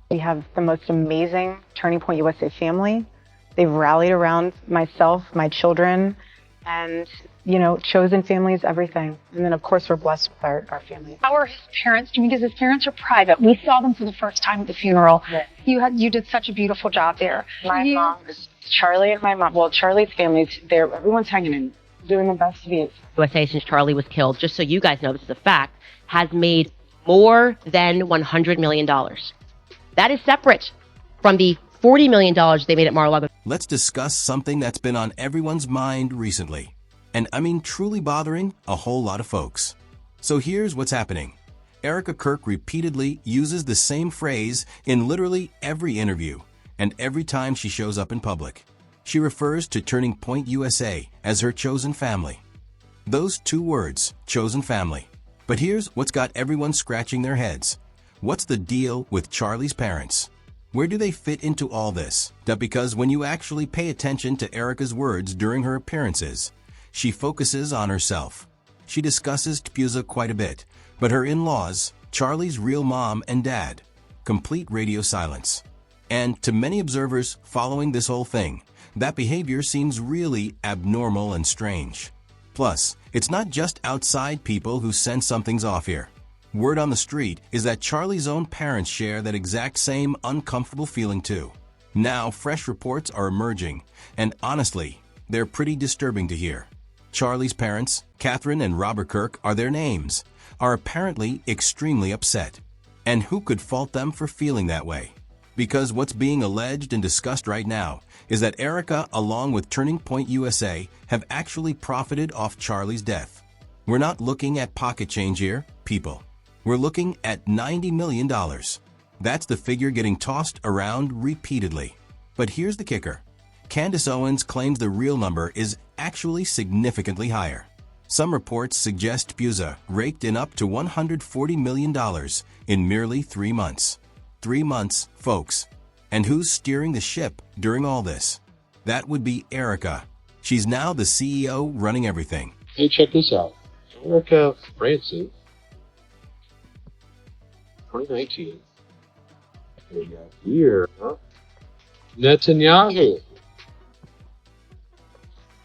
We have the most amazing Turning Point USA family. They've rallied around myself, my children, and, chosen family is everything. And then, of course, we're blessed with our family. How are his parents doing? Because his parents are private. We saw them for the first time at the funeral. Yeah. You did such a beautiful job there. My mom is Charlie and my mom. Well, Charlie's family, everyone's hanging in, doing the best to be. USA, since Charlie was killed, just so you guys know, this is a fact, has made more than $100 million. That is separate from the $40 million they made at Mar-a-Lago. Let's discuss something that's been on everyone's mind recently. And I mean truly bothering a whole lot of folks. So here's what's happening. Erika Kirk repeatedly uses the same phrase in literally every interview and every time she shows up in public. She refers to Turning Point USA as her chosen family. Those two words, chosen family. But here's what's got everyone scratching their heads. What's the deal with Charlie's parents? Where do they fit into all this? Because when you actually pay attention to Erika's words during her appearances, she focuses on herself. She discusses TPUSA quite a bit, but her in-laws, Charlie's real mom and dad, complete radio silence. And to many observers following this whole thing, that behavior seems really abnormal and strange. Plus, it's not just outside people who sense something's off here. Word on the street is that Charlie's own parents share that exact same uncomfortable feeling too. Now, fresh reports are emerging, and honestly, they're pretty disturbing to hear. Charlie's parents, Catherine and Robert Kirk are their names, are apparently extremely upset. And who could fault them for feeling that way? Because what's being alleged and discussed right now is that Erika, along with Turning Point USA, have actually profited off Charlie's death. We're not looking at pocket change here, people. We're looking at $90 million. That's the figure getting tossed around repeatedly. But here's the kicker. Candace Owens claims the real number is actually significantly higher. Some reports suggest TPUSA raked in up to $140 million in merely 3 months. 3 months, folks. And who's steering the ship during all this? That would be Erika. She's now the CEO running everything. Hey, check this out. Erika Francis, 2019. We got here, Netanyahu.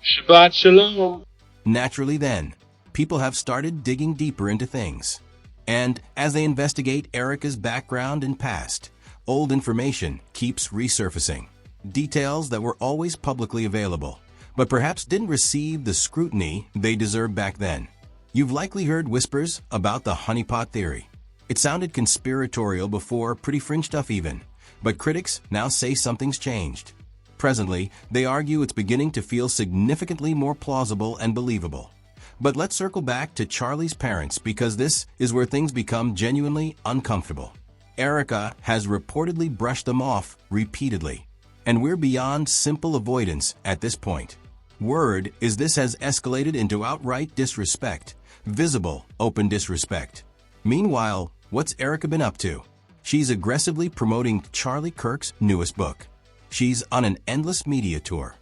Shabbat Shalom. Naturally then, people have started digging deeper into things. And as they investigate Erika's background and past, old information keeps resurfacing. Details that were always publicly available, but perhaps didn't receive the scrutiny they deserved back then. You've likely heard whispers about the honeypot theory. It sounded conspiratorial before, pretty fringe stuff even, but critics now say something's changed. Presently, they argue it's beginning to feel significantly more plausible and believable. But let's circle back to Charlie's parents because this is where things become genuinely uncomfortable. Erika has reportedly brushed them off repeatedly, and we're beyond simple avoidance at this point. Word is this has escalated into outright disrespect, visible, open disrespect. Meanwhile, what's Erika been up to? She's aggressively promoting Charlie Kirk's newest book. She's on an endless media tour.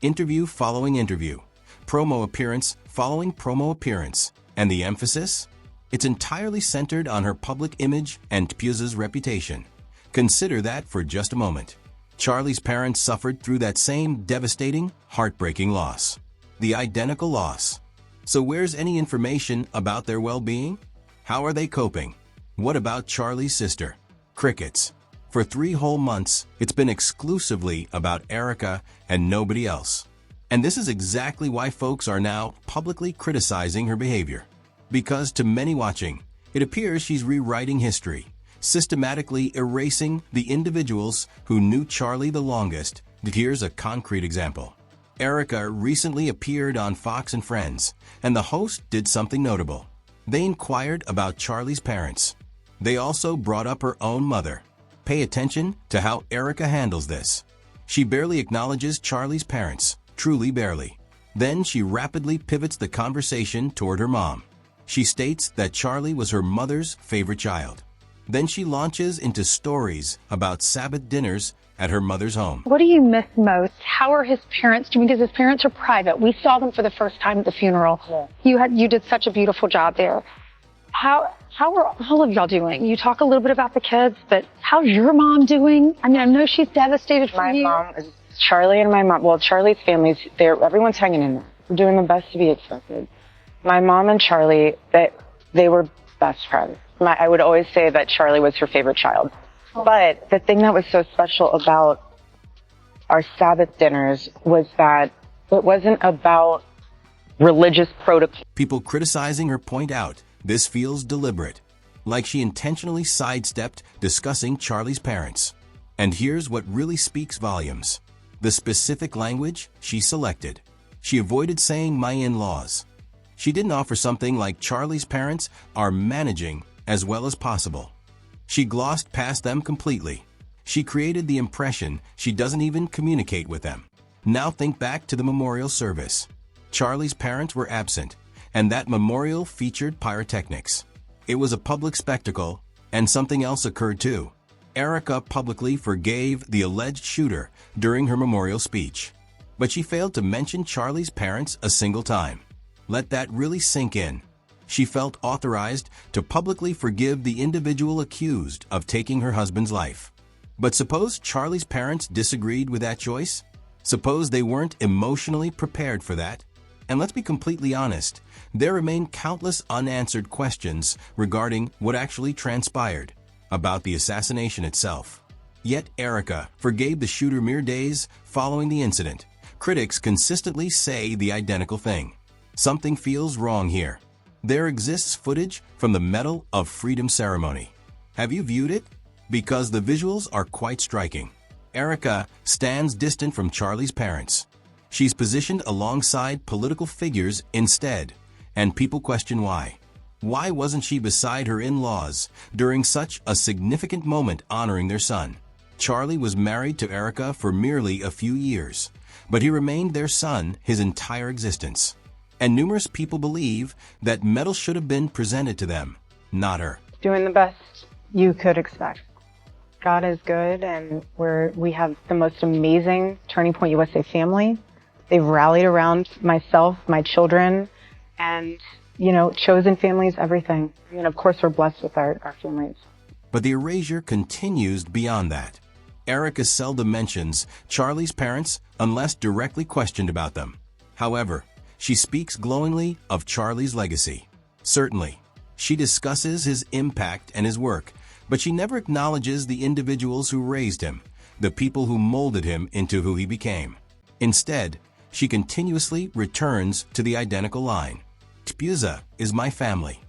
Interview following interview. Promo appearance following promo appearance. And the emphasis? It's entirely centered on her public image and TPUSA's reputation. Consider that for just a moment. Charlie's parents suffered through that same devastating, heartbreaking loss. The identical loss. So where's any information about their well-being? How are they coping? What about Charlie's sister? Crickets. For 3 whole months, it's been exclusively about Erika and nobody else. And this is exactly why folks are now publicly criticizing her behavior. Because to many watching, it appears she's rewriting history, systematically erasing the individuals who knew Charlie the longest. Here's a concrete example. Erika recently appeared on Fox and Friends, and the host did something notable. They inquired about Charlie's parents. They also brought up her own mother. Pay attention to how Erika handles this. She barely acknowledges Charlie's parents, truly barely. Then she rapidly pivots the conversation toward her mom. She states that Charlie was her mother's favorite child. Then she launches into stories about Sabbath dinners at her mother's home. What do you miss most? How are his parents doing? Because his parents are private. We saw them for the first time at the funeral. Yeah. You did such a beautiful job there. How are all of y'all doing? You talk a little bit about the kids, but how's your mom doing? I mean, I know she's devastated for you. My mom is Charlie and my mom. Well, Charlie's family's there. Everyone's hanging in there. We're doing the best to be expected. My mom and Charlie, they were best friends. I would always say that Charlie was her favorite child. But the thing that was so special about our Sabbath dinners was that it wasn't about religious protocol. People criticizing her point out this feels deliberate, like she intentionally sidestepped discussing Charlie's parents. And here's what really speaks volumes: the specific language she selected. She avoided saying my in-laws. She didn't offer something like Charlie's parents are managing as well as possible. She glossed past them completely. She created the impression she doesn't even communicate with them. Now think back to the memorial service. Charlie's parents were absent, and that memorial featured pyrotechnics. It was a public spectacle, and something else occurred too. Erika publicly forgave the alleged shooter during her memorial speech, but she failed to mention Charlie's parents a single time. Let that really sink in. She felt authorized to publicly forgive the individual accused of taking her husband's life. But suppose Charlie's parents disagreed with that choice? Suppose they weren't emotionally prepared for that? And let's be completely honest, there remain countless unanswered questions regarding what actually transpired, about the assassination itself. Yet Erika forgave the shooter mere days following the incident. Critics consistently say the identical thing. Something feels wrong here. There exists footage from the Medal of Freedom ceremony. Have you viewed it? Because the visuals are quite striking. Erika stands distant from Charlie's parents. She's positioned alongside political figures instead, and people question why. Why wasn't she beside her in-laws during such a significant moment honoring their son? Charlie was married to Erika for merely a few years, but he remained their son his entire existence. And numerous people believe that medal should have been presented to them, not her. Doing the best you could expect. God is good, and we have the most amazing Turning Point USA family. They've rallied around myself, my children, and, chosen family is everything. And of course, we're blessed with our families. But the erasure continues beyond that. Erika seldom mentions Charlie's parents unless directly questioned about them. However, she speaks glowingly of Charlie's legacy. Certainly, she discusses his impact and his work, but she never acknowledges the individuals who raised him, the people who molded him into who he became. Instead, she continuously returns to the identical line: TPUSA is my family.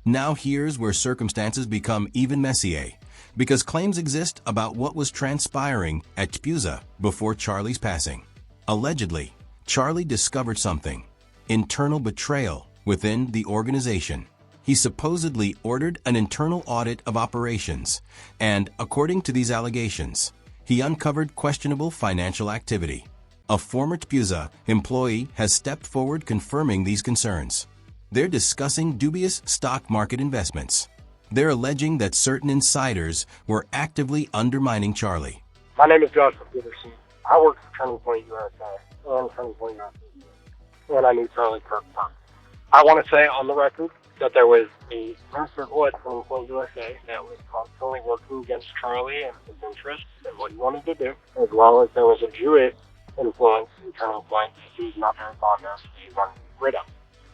Now here's where circumstances become even messier, because claims exist about what was transpiring at TPUSA before Charlie's passing. Allegedly, Charlie discovered something: internal betrayal within the organization. He supposedly ordered an internal audit of operations, and according to these allegations, he uncovered questionable financial activity. A former TPUSA employee has stepped forward confirming these concerns. They're discussing dubious stock market investments. They're alleging that certain insiders were actively undermining Charlie. My name is Joshua Peterson. I work for Turning Point USA and Turning Point USA, and I knew Charlie Kirk first. I want to say on the record that there was a inner circle at Turning Point USA that was constantly working against Charlie and his interests and what he wanted to do, as well as there was a Jewish influence in Turning Point that he was not very fond of, he wanted to get rid of.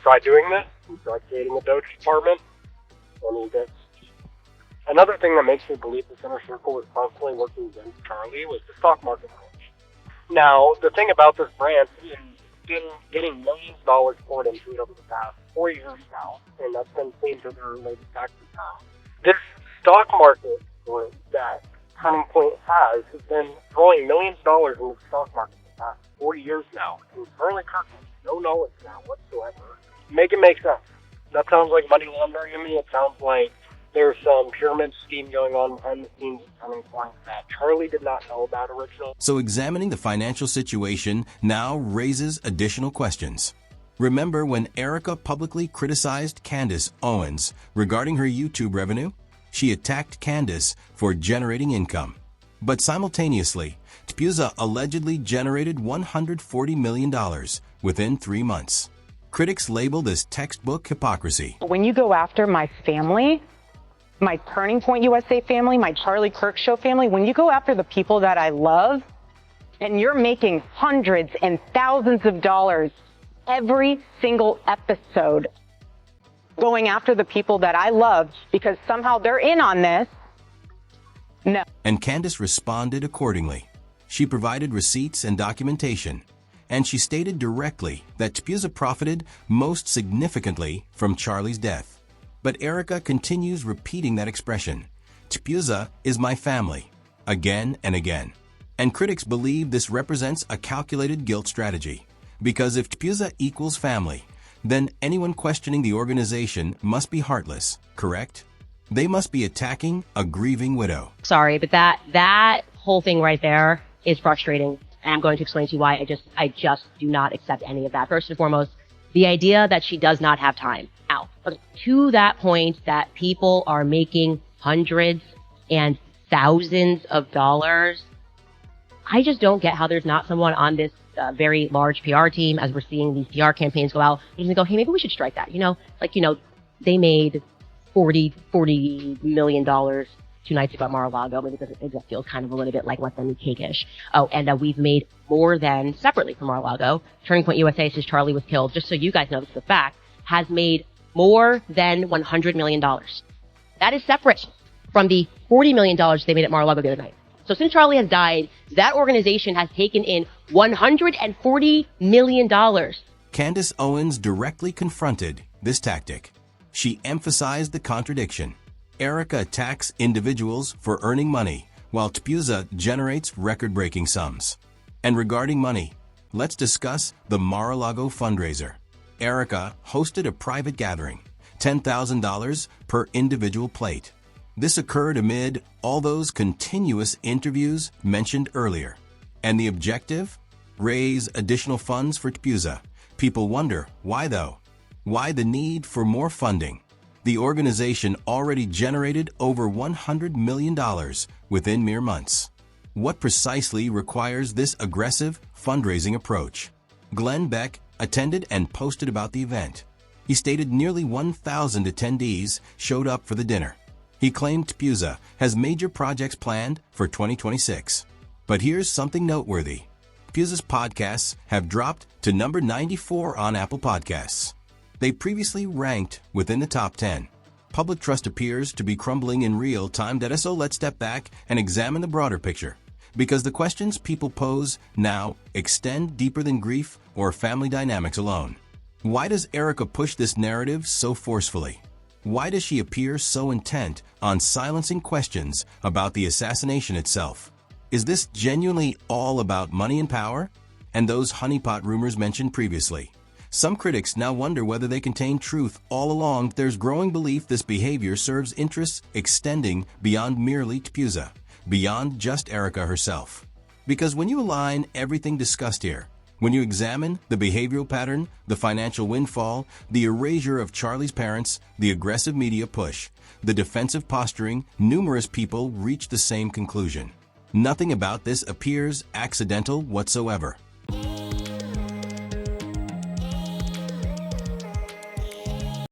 Tried doing this, he tried creating a Doge department, and he did. Another thing that makes me believe this inner circle was constantly working against Charlie was the stock market. Now, the thing about this branch is been getting millions of dollars poured into it over the past 4 years now, and that's been seen to their latest tax return. This stock market group that Turning Point has been throwing millions of dollars into the stock market for the past 40 years now, and Charlie Kirk has no knowledge of that whatsoever. Make it make sense. That sounds like money laundering to me. It sounds like there's some pyramid scheme going on behind the scenes at Turning Point that Charlie did not know about originally. So examining the financial situation now raises additional questions. Remember when Erika publicly criticized Candace Owens regarding her YouTube revenue? She attacked Candace for generating income. But simultaneously, TPUSA allegedly generated $140 million within 3 months. Critics label this textbook hypocrisy. When you go after my family, my Turning Point USA family, my Charlie Kirk Show family, when you go after the people that I love, and you're making hundreds and thousands of dollars every single episode going after the people that I love because somehow they're in on this, no. And Candace responded accordingly. She provided receipts and documentation, and she stated directly that TPUSA profited most significantly from Charlie's death. But Erika continues repeating that expression, TPUSA is my family, again and again. And critics believe this represents a calculated guilt strategy, because if TPUSA equals family, then anyone questioning the organization must be heartless, correct? They must be attacking a grieving widow. Sorry, but that whole thing right there is frustrating. And I'm going to explain to you why I just do not accept any of that. First and foremost, the idea that she does not have time. Now, to that point that people are making hundreds and thousands of dollars, I just don't get how there's not someone on this very large PR team, as we're seeing these PR campaigns go out, who's going to go, hey, maybe we should strike that. They made $40 million 2 nights ago at Mar-a-Lago. Maybe it feels kind of a little bit like let them eat cake-ish. Oh, and we've made more than, separately from Mar-a-Lago, Turning Point USA, since Charlie was killed, just so you guys know this is a fact, has made more than $100 million. That is separate from the $40 million they made at Mar-a-Lago the other night. So since Charlie has died, that organization has taken in $140 million. Candace Owens directly confronted this tactic. She emphasized the contradiction. Erika attacks individuals for earning money, while TPUSA generates record-breaking sums. And regarding money, let's discuss the Mar-a-Lago fundraiser. Erika hosted a private gathering, $10,000 per individual plate. This occurred amid all those continuous interviews mentioned earlier. And the objective? Raise additional funds for TPUSA. People wonder, why though? Why the need for more funding? The organization already generated over $100 million within mere months. What precisely requires this aggressive fundraising approach? Glenn Beck attended and posted about the event. He stated nearly 1,000 attendees showed up for the dinner. He claimed TPUSA has major projects planned for 2026. But here's something noteworthy. TPUSA's podcasts have dropped to number 94 on Apple Podcasts. They previously ranked within the top 10. Public trust appears to be crumbling in real time. So let's step back and examine the broader picture. Because the questions people pose now extend deeper than grief or family dynamics alone. Why does Erika push this narrative so forcefully? Why does she appear so intent on silencing questions about the assassination itself? Is this genuinely all about money and power? And those honeypot rumors mentioned previously? Some critics now wonder whether they contain truth all along. There's growing belief this behavior serves interests extending beyond merely TPUSA, beyond just Erika herself. Because when you align everything discussed here, when you examine the behavioral pattern, the financial windfall, the erasure of Charlie's parents, the aggressive media push, the defensive posturing, numerous people reach the same conclusion. Nothing about this appears accidental whatsoever.